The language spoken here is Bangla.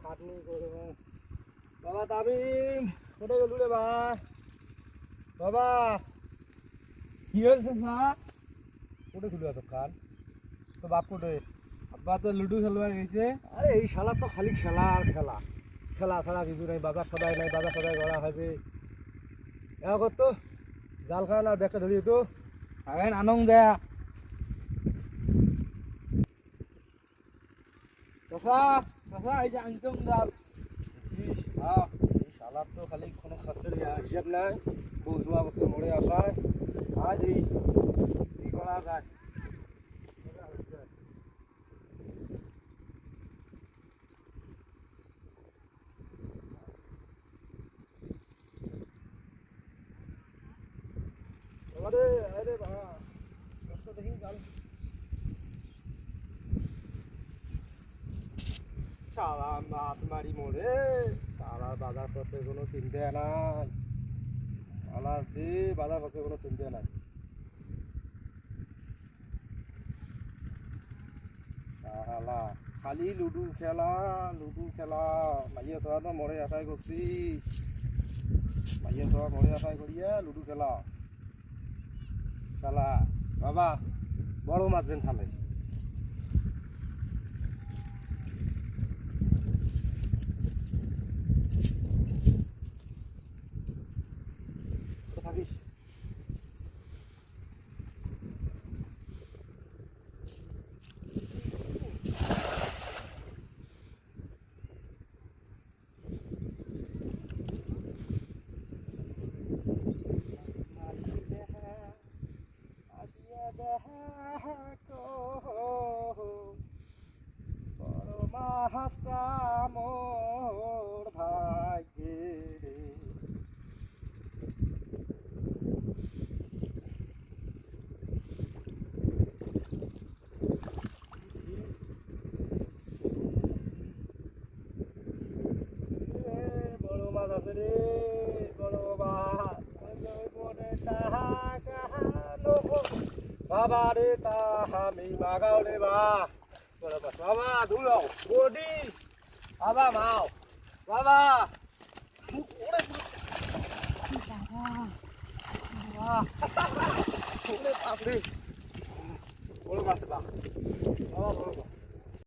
খাটনি করে বাবা তামিম কোথায় গেলু রে বাবা কি হয়েছে না? কোথায় ছিল এত খান তো বাপ কোথায়? আব্বা তো লুডু খেলবার গেছে। আরে এই শালা তো খালি খেলা আর খেলা, খেলা ছাড়া কিছু নাই। বাজার সদাই নাই, বাজার সদাই করা হবে এখন তো জাল খান আর ব্যাগটা ধরিয়ে তো আগে আনন্দ দেয়া চাচা চাচা এই যে আনছম জাল। হ্যাঁ এই শালার তো খালি কোনো খাচ্ছে হিসাব নাই। বউজুয়া বছর মরে আসায় আজ এই কি করা যায়। আরে আরে বাবা দেখি জাল শালা মাছ মারি মরে, শালার বাজার করছে কোনো চিন্তা নাই। শালার বাজার করছে কোনো চিন্তা নাই। শালা খালি লুডু খেলা মাইয়া সবা তো মরে আশাই করছি। মাইয়া সবা মরে আশাই করিয়া লুডু খেলা। শালা বাবা বড় মাছ যেন খালে থাকিস। মাছটা মোর ভাগ্যে বড় মাছ আছে রে, বড় মাছ বাবা রে তাহামি মাগাও রে বাবা ধুলো বডি বাবা মাও বাবা ওরে বাবা ওরে বাপরে বড় মাছ বাবা বড় মাছ